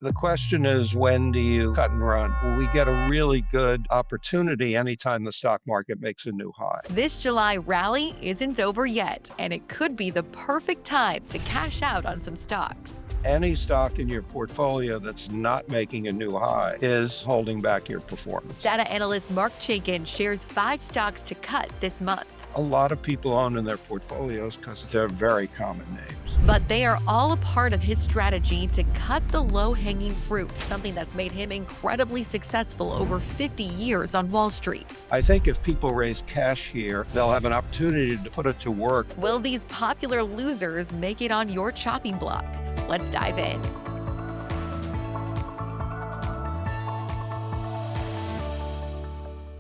The question is, when do you cut and run? Well, we get a really good opportunity anytime the stock market makes a new high. This July rally isn't over yet, and it could be the perfect time to cash out on some stocks. Any stock in your portfolio that's not making a new high is holding back your performance. Data analyst Marc Chaikin shares 5 stocks to cut this month. A lot of people own in their portfolios because they're very common names. But they are all a part of his strategy to cut the low-hanging fruit, something that's made him incredibly successful over 50 years on Wall Street. I think if people raise cash here, they'll have an opportunity to put it to work. Will these popular losers make it on your chopping block? Let's dive in.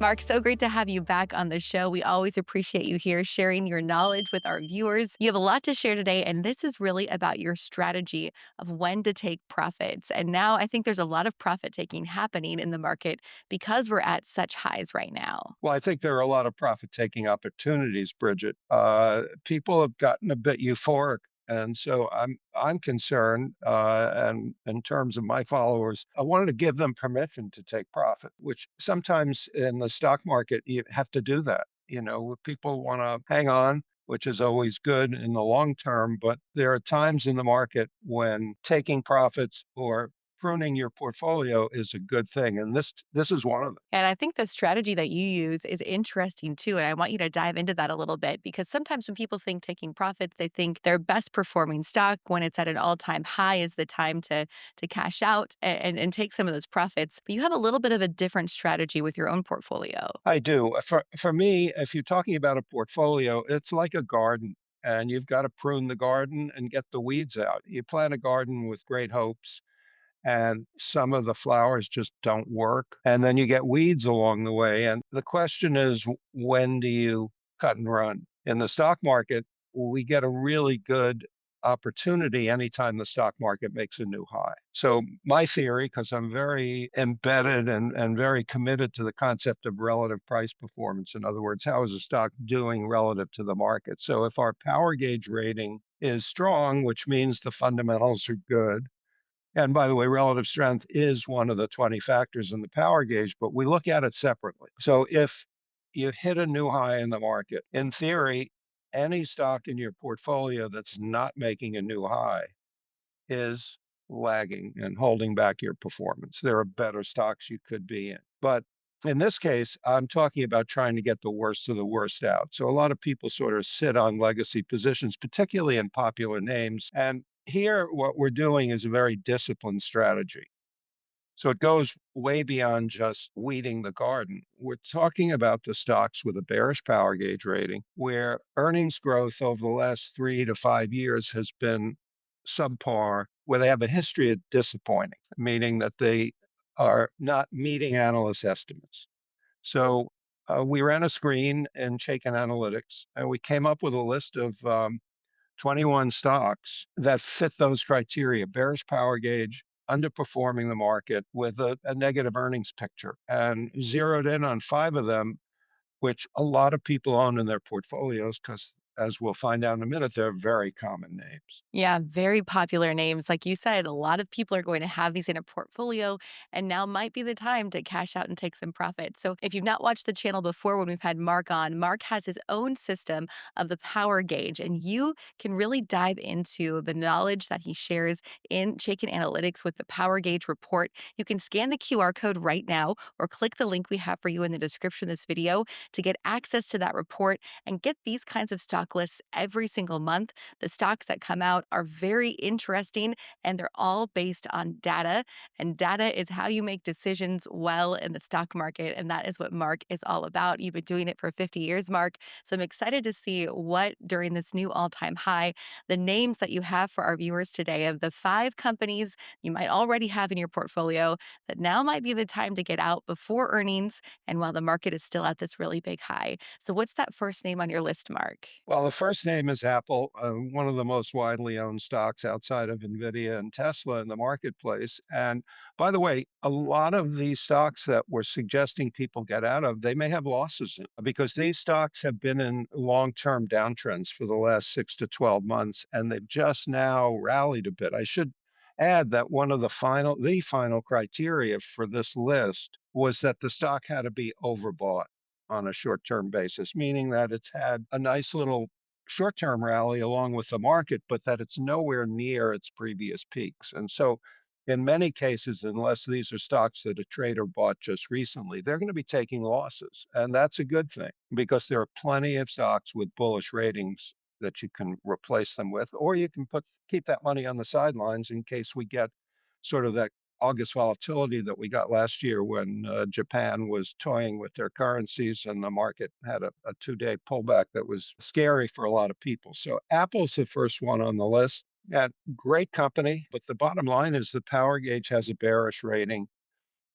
Mark, so great to have you back on the show. We always appreciate you here sharing your knowledge with our viewers. You have a lot to share today, and this is really about your strategy of when to take profits. And now I think there's a lot of profit taking happening in the market because we're at such highs right now. Well, I think there are a lot of profit-taking opportunities, Bridget. People have gotten a bit euphoric, and so I'm concerned. And in terms of my followers, I wanted to give them permission to take profit, which sometimes in the stock market you have to do that. People want to hang on, which is always good in the long term, but there are times in the market when taking profits or pruning your portfolio is a good thing, and this is one of them. And I think the strategy that you use is interesting too. And I want you to dive into that a little bit because sometimes when people think taking profits, they think their best performing stock when it's at an all-time high is the time to cash out and take some of those profits. But you have a little bit of a different strategy with your own portfolio. I do. For me, if you're talking about a portfolio, it's like a garden, and you've got to prune the garden and get the weeds out. You plant a garden with great hopes, and some of the flowers just don't work, and then you get weeds along the way. And the question is, when do you cut and run? In the stock market, we get a really good opportunity anytime the stock market makes a new high. So my theory, because I'm very embedded and very committed to the concept of relative price performance. In other words, how is a stock doing relative to the market? So if our power gauge rating is strong, which means the fundamentals are good, and by the way, relative strength is one of the 20 factors in the power gauge, but we look at it separately. So if you hit a new high in the market, in theory, any stock in your portfolio that's not making a new high is lagging and holding back your performance. There are better stocks you could be in. But in this case, I'm talking about trying to get the worst of the worst out. So a lot of people sort of sit on legacy positions, particularly in popular names. And here, what we're doing is a very disciplined strategy. So it goes way beyond just weeding the garden. We're talking about the stocks with a bearish power gauge rating, where earnings growth over the last 3 to 5 years has been subpar, where they have a history of disappointing, meaning that they are not meeting analyst estimates. So we ran a screen in Chaikin Analytics, and we came up with a list of 21 stocks that fit those criteria: bearish power gauge, underperforming the market with a negative earnings picture, and zeroed in on 5 of them, which a lot of people own in their portfolios because, as we'll find out in a minute, they're very common names. Yeah, very popular names. Like you said, a lot of people are going to have these in a portfolio, and now might be the time to cash out and take some profit. So, if you've not watched the channel before when we've had Mark on, Mark has his own system of the power gauge, and you can really dive into the knowledge that he shares in Chaikin Analytics with the power gauge report. You can scan the QR code right now or click the link we have for you in the description of this video to get access to that report and get these kinds of stock lists every single month. The stocks that come out are very interesting and they're all based on data. And data is how you make decisions well in the stock market. And that is what Mark is all about. You've been doing it for 50 years, Mark. So I'm excited to see what during this new all time high, the names that you have for our viewers today of the 5 companies you might already have in your portfolio that now might be the time to get out before earnings and while the market is still at this really big high. So, what's that first name on your list, Mark? Well, the first name is Apple, one of the most widely owned stocks outside of Nvidia and Tesla in the marketplace. And by the way, a lot of these stocks that we're suggesting people get out of, they may have losses because these stocks have been in long-term downtrends for the last 6 to 12 months, and they've just now rallied a bit. I should add that one of the final criteria for this list was that the stock had to be overbought on a short-term basis, meaning that it's had a nice little short-term rally along with the market, but that it's nowhere near its previous peaks. And so in many cases, unless these are stocks that a trader bought just recently, they're going to be taking losses. And that's a good thing because there are plenty of stocks with bullish ratings that you can replace them with, or you can keep that money on the sidelines in case we get sort of that August volatility that we got last year when Japan was toying with their currencies and the market had a 2 day pullback that was scary for a lot of people. So Apple's the first one on the list. Yeah, great company, but the bottom line is the power gauge has a bearish rating,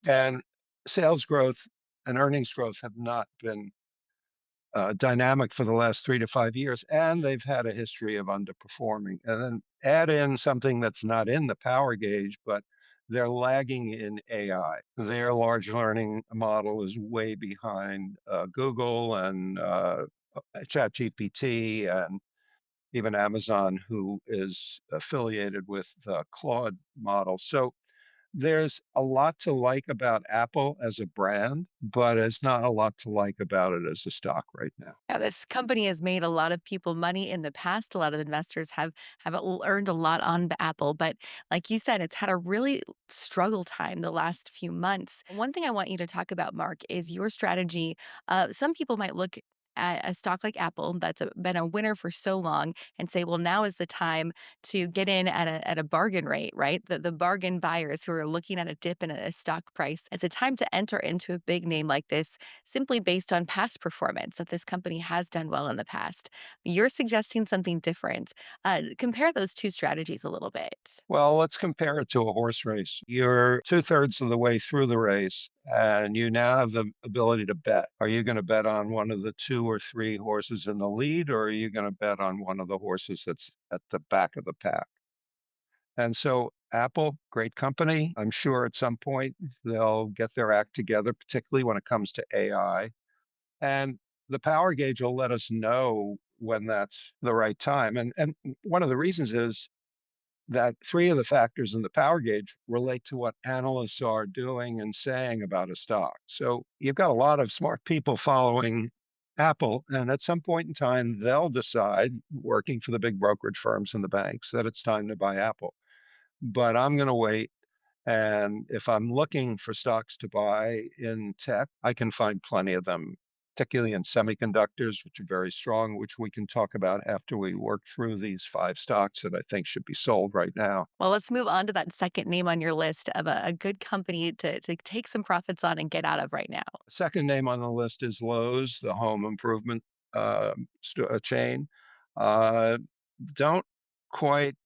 and sales growth and earnings growth have not been dynamic for the last 3 to 5 years, and they've had a history of underperforming. And then add in something that's not in the power gauge, but they're lagging in AI. Their large learning model is way behind Google and ChatGPT and even Amazon, who is affiliated with the Claude model. So there's a lot to like about Apple as a brand, but there's not a lot to like about it as a stock right now. Yeah, this company has made a lot of people money in the past. A lot of investors have earned a lot on the Apple, but like you said, it's had a really struggle time the last few months. One thing I want you to talk about, Mark, is your strategy. Some people might look at a stock like Apple that's been a winner for so long and say, well, now is the time to get in at a bargain rate, right? The bargain buyers who are looking at a dip in a stock price. It's a time to enter into a big name like this simply based on past performance that this company has done well in the past. You're suggesting something different. Compare those two strategies a little bit. Well, let's compare it to a horse race. You're two-thirds of the way through the race, and you now have the ability to bet. Are you going to bet on one of the two or three horses in the lead, or are you going to bet on one of the horses that's at the back of the pack? And so Apple, great company. I'm sure at some point they'll get their act together, particularly when it comes to AI. And the power gauge will let us know when that's the right time. And one of the reasons is that three of the factors in the power gauge relate to what analysts are doing and saying about a stock. So you've got a lot of smart people following Apple, and at some point in time, they'll decide, working for the big brokerage firms and the banks, that it's time to buy Apple. But I'm going to wait. And if I'm looking for stocks to buy in tech, I can find plenty of them, particularly in semiconductors, which are very strong, which we can talk about after we work through these five stocks that I think should be sold right now. Well, let's move on to that second name on your list of a good company to take some profits on and get out of right now. Second name on the list is Lowe's, the home improvement chain. Uh, don't quite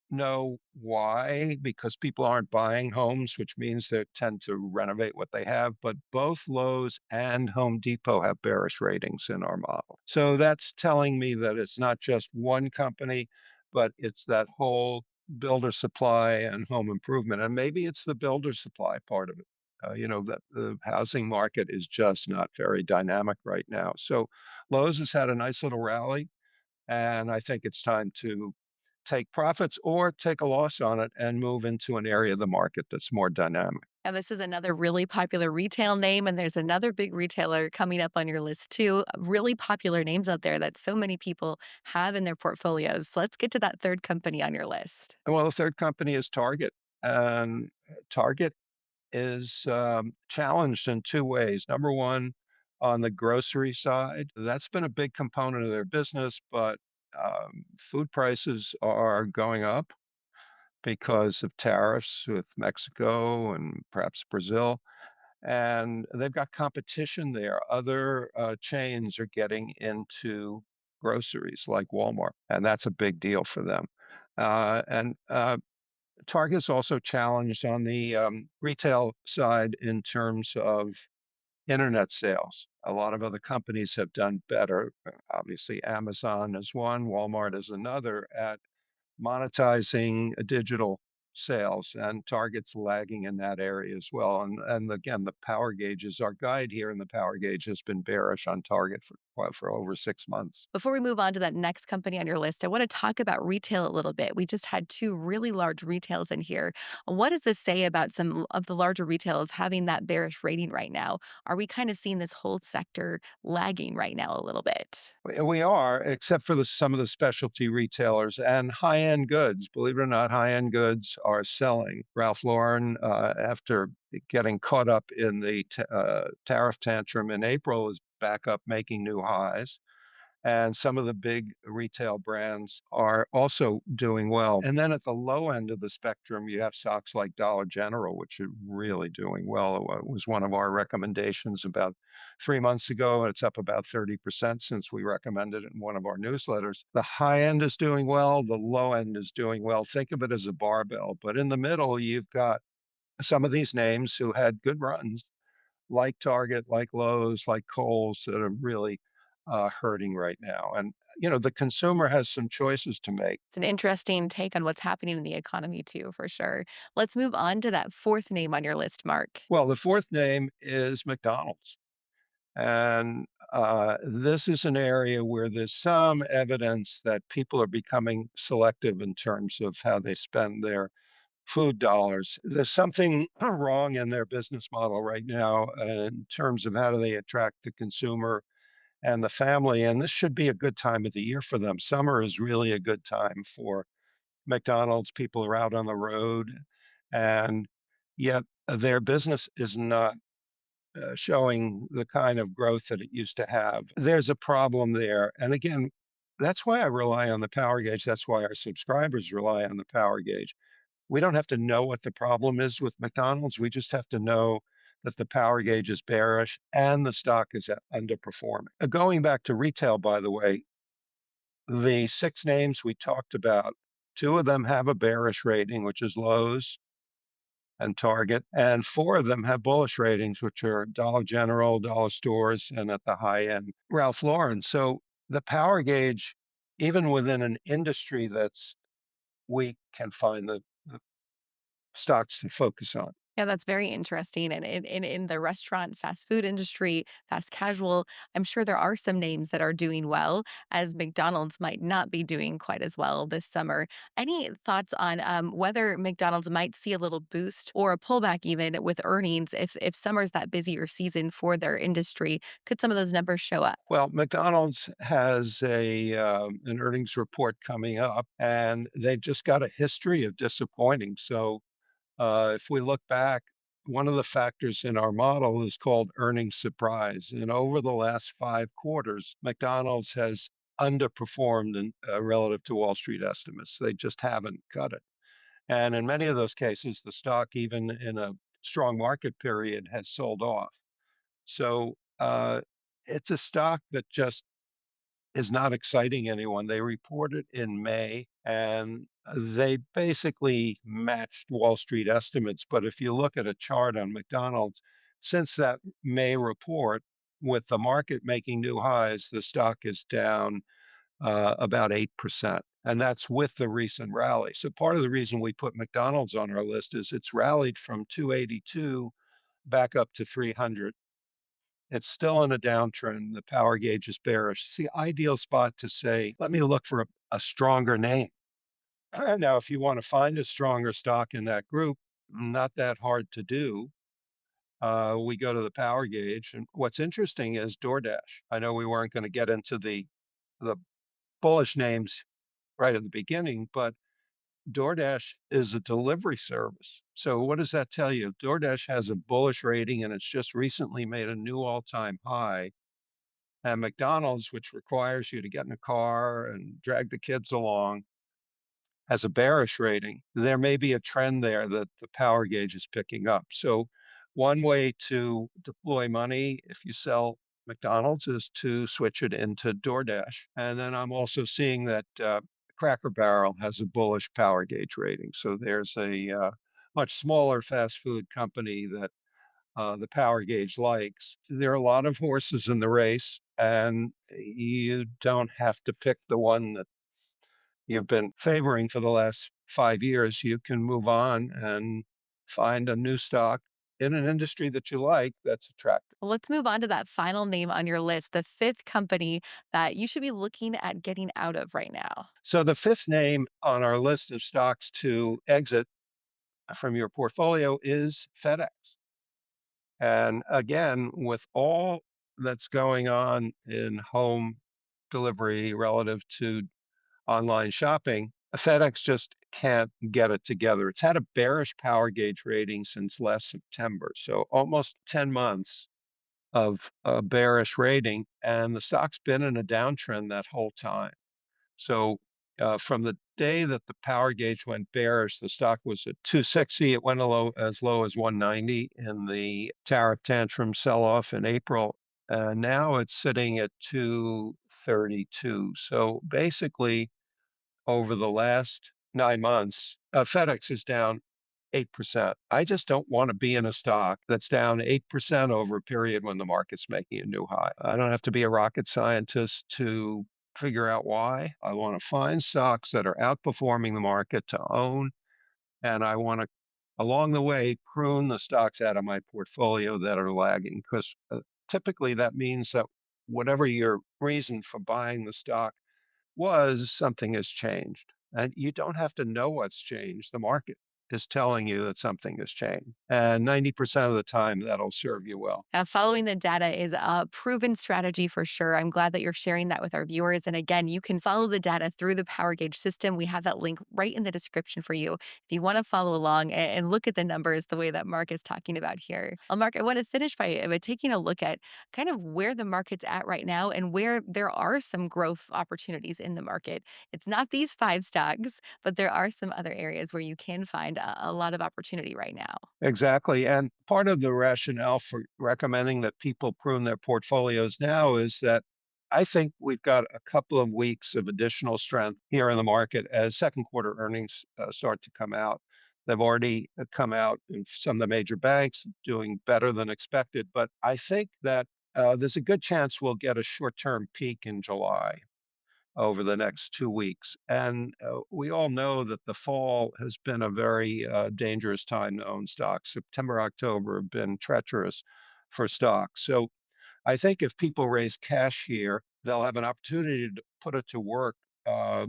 know why, because people aren't buying homes, which means they tend to renovate what they have. But both Lowe's and Home Depot have bearish ratings in our model. So that's telling me that it's not just one company, but it's that whole builder supply and home improvement. And maybe it's the builder supply part of it. That the housing market is just not very dynamic right now. So Lowe's has had a nice little rally, and I think it's time to take profits or take a loss on it and move into an area of the market that's more dynamic. And this is another really popular retail name, and there's another big retailer coming up on your list too. Really popular names out there that so many people have in their portfolios. Let's get to that third company on your list. Well, the third company is Target. And Target is challenged in two ways. Number one, on the grocery side, that's been a big component of their business, but food prices are going up because of tariffs with Mexico and perhaps Brazil. And they've got competition there. Other chains are getting into groceries like Walmart, and that's a big deal for them. And Target's also challenged on the retail side in terms of internet sales. A lot of other companies have done better. Obviously, Amazon is one, Walmart is another at monetizing digital. sales, and Target's lagging in that area as well. And again, the power gauges, our guide here in the power gauge has been bearish on Target for over 6 months. Before we move on to that next company on your list, I want to talk about retail a little bit. We just had two really large retails in here. What does this say about some of the larger retails having that bearish rating right now? Are we kind of seeing this whole sector lagging right now a little bit? We are, except for some of the specialty retailers and high-end goods. Believe it or not, high-end goods are selling. Ralph Lauren, after getting caught up in the tariff tantrum in April, is back up making new highs. And some of the big retail brands are also doing well. And then at the low end of the spectrum, you have stocks like Dollar General, which are really doing well. It was one of our recommendations about 3 months ago. It's up about 30% since we recommended it in one of our newsletters. The high end is doing well, the low end is doing well. Think of it as a barbell. But in the middle, you've got some of these names who had good runs like Target, like Lowe's, like Kohl's that are really hurting right now. And the consumer has some choices to make. It's an interesting take on what's happening in the economy, too, for sure. Let's move on to that fourth name on your list, Mark. Well, the fourth name is McDonald's, and this is an area where there's some evidence that people are becoming selective in terms of how they spend their food dollars. There's something wrong in their business model right now in terms of how do they attract the consumer and the family. And this should be a good time of the year for them. Summer is really a good time for McDonald's. People are out on the road, and yet their business is not showing the kind of growth that it used to have. There's a problem there. And again, that's why I rely on the power gauge. That's why our subscribers rely on the power gauge. We don't have to know what the problem is with McDonald's. We just have to know that the power gauge is bearish and the stock is underperforming. Going back to retail, by the way, the six names we talked about, two of them have a bearish rating, which is Lowe's and Target, and four of them have bullish ratings, which are Dollar General, Dollar Stores, and at the high end, Ralph Lauren. So the power gauge, even within an industry that's weak, can find the stocks to focus on. Yeah, that's very interesting. And in the restaurant, fast food industry, fast casual, I'm sure there are some names that are doing well, as McDonald's might not be doing quite as well this summer. Any thoughts on whether McDonald's might see a little boost or a pullback even with earnings if summer's that busier season for their industry? Could some of those numbers show up? Well, McDonald's has an earnings report coming up, and they've just got a history of disappointing. So if we look back, one of the factors in our model is called earnings surprise. And over the last 5 quarters, McDonald's has underperformed relative to Wall Street estimates. They just haven't cut it. And in many of those cases, the stock, even in a strong market period, has sold off. So it's a stock that just is not exciting anyone. They reported in May and they basically matched Wall Street estimates. But if you look at a chart on McDonald's, since that May report, with the market making new highs, the stock is down about 8%. And that's with the recent rally. So part of the reason we put McDonald's on our list is it's rallied from 282 back up to 300. It's still in a downtrend. The power gauge is bearish. It's the ideal spot to say, let me look for a stronger name. Now, if you want to find a stronger stock in that group, not that hard to do. We go to the power gauge. And what's interesting is DoorDash. I know we weren't going to get into the bullish names right at the beginning, but DoorDash is a delivery service. So what does that tell you? DoorDash has a bullish rating and it's just recently made a new all-time high. And McDonald's, which requires you to get in a car and drag the kids along, has a bearish rating. There may be a trend there that the power gauge is picking up. So, one way to deploy money if you sell McDonald's is to switch it into DoorDash. And then I'm also seeing that Cracker Barrel has a bullish power gauge rating. So, there's a much smaller fast food company that the power gauge likes. There are a lot of horses in the race, and you don't have to pick the one that you've been favoring for the last 5 years, you can move on and find a new stock in an industry that you like that's attractive. Well, let's move on to that final name on your list, the fifth company that you should be looking at getting out of right now. So the fifth name on our list of stocks to exit from your portfolio is FedEx. And again, with all that's going on in home delivery relative to online shopping, FedEx just can't get it together. It's had a bearish power gauge rating since last September, so almost 10 months of a bearish rating, and the stock's been in a downtrend that whole time. So, from the day that the power gauge went bearish, the stock was at 260. It went as low as 190 in the tariff tantrum sell-off in April. Now it's sitting at 232. So basically, over the last 9 months, FedEx is down 8%. I just don't want to be in a stock that's down 8% over a period when the market's making a new high. I don't have to be a rocket scientist to figure out why. I want to find stocks that are outperforming the market to own, and I want to, along the way, prune the stocks out of my portfolio that are lagging because typically that means that whatever your reason for buying the stock was, something has changed. And you don't have to know what's changed. The market is telling you that something has changed. And 90% of the time, that'll serve you well. Following the data is a proven strategy for sure. I'm glad that you're sharing that with our viewers. And again, you can follow the data through the Power Gauge system. We have that link right in the description for you if you want to follow along and look at the numbers the way that Mark is talking about here. Well, Mark, I want to finish by taking a look at kind of where the market's at right now and where there are some growth opportunities in the market. It's not these five stocks, but there are some other areas where you can find a lot of opportunity right now. Exactly. And part of the rationale for recommending that people prune their portfolios now is that I think we've got a couple of weeks of additional strength here in the market as second quarter earnings start to come out. They've already come out in some of the major banks doing better than expected. But I think that there's a good chance we'll get a short term peak in July over the next 2 weeks. And we all know that the fall has been a very dangerous time to own stocks. September, October have been treacherous for stocks. So I think if people raise cash here, they'll have an opportunity to put it to work uh,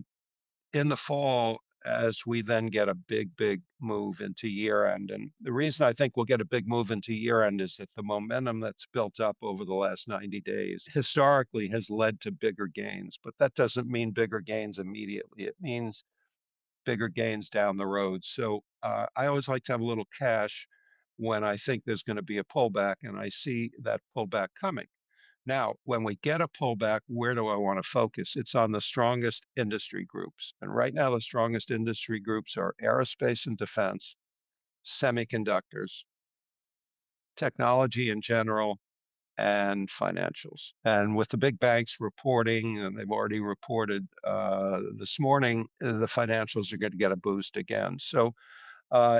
in the fall as we then get a big move into year end. And the reason I think we'll get a big move into year end is that the momentum that's built up over the last 90 days historically has led to bigger gains. But that doesn't mean bigger gains immediately. It means bigger gains down the road. So I always like to have a little cash when I think there's going to be a pullback and I see that pullback coming. Now, when we get a pullback, where do I want to focus? It's on the strongest industry groups. And right now, the strongest industry groups are aerospace and defense, semiconductors, technology in general, and financials. And with the big banks reporting, and they've already reported this morning, the financials are going to get a boost again. So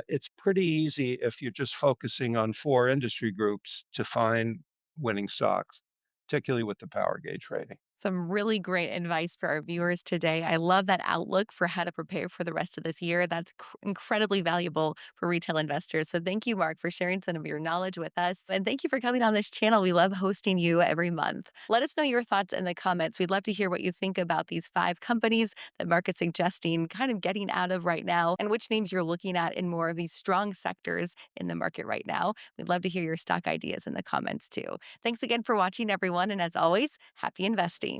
it's pretty easy if you're just focusing on four industry groups to find winning stocks, particularly with the power gauge rating. Some really great advice for our viewers today. I love that outlook for how to prepare for the rest of this year. That's incredibly valuable for retail investors. So, thank you, Mark, for sharing some of your knowledge with us. And thank you for coming on this channel. We love hosting you every month. Let us know your thoughts in the comments. We'd love to hear what you think about these five companies that Mark is suggesting kind of getting out of right now and which names you're looking at in more of these strong sectors in the market right now. We'd love to hear your stock ideas in the comments too. Thanks again for watching, everyone. And as always, happy investing.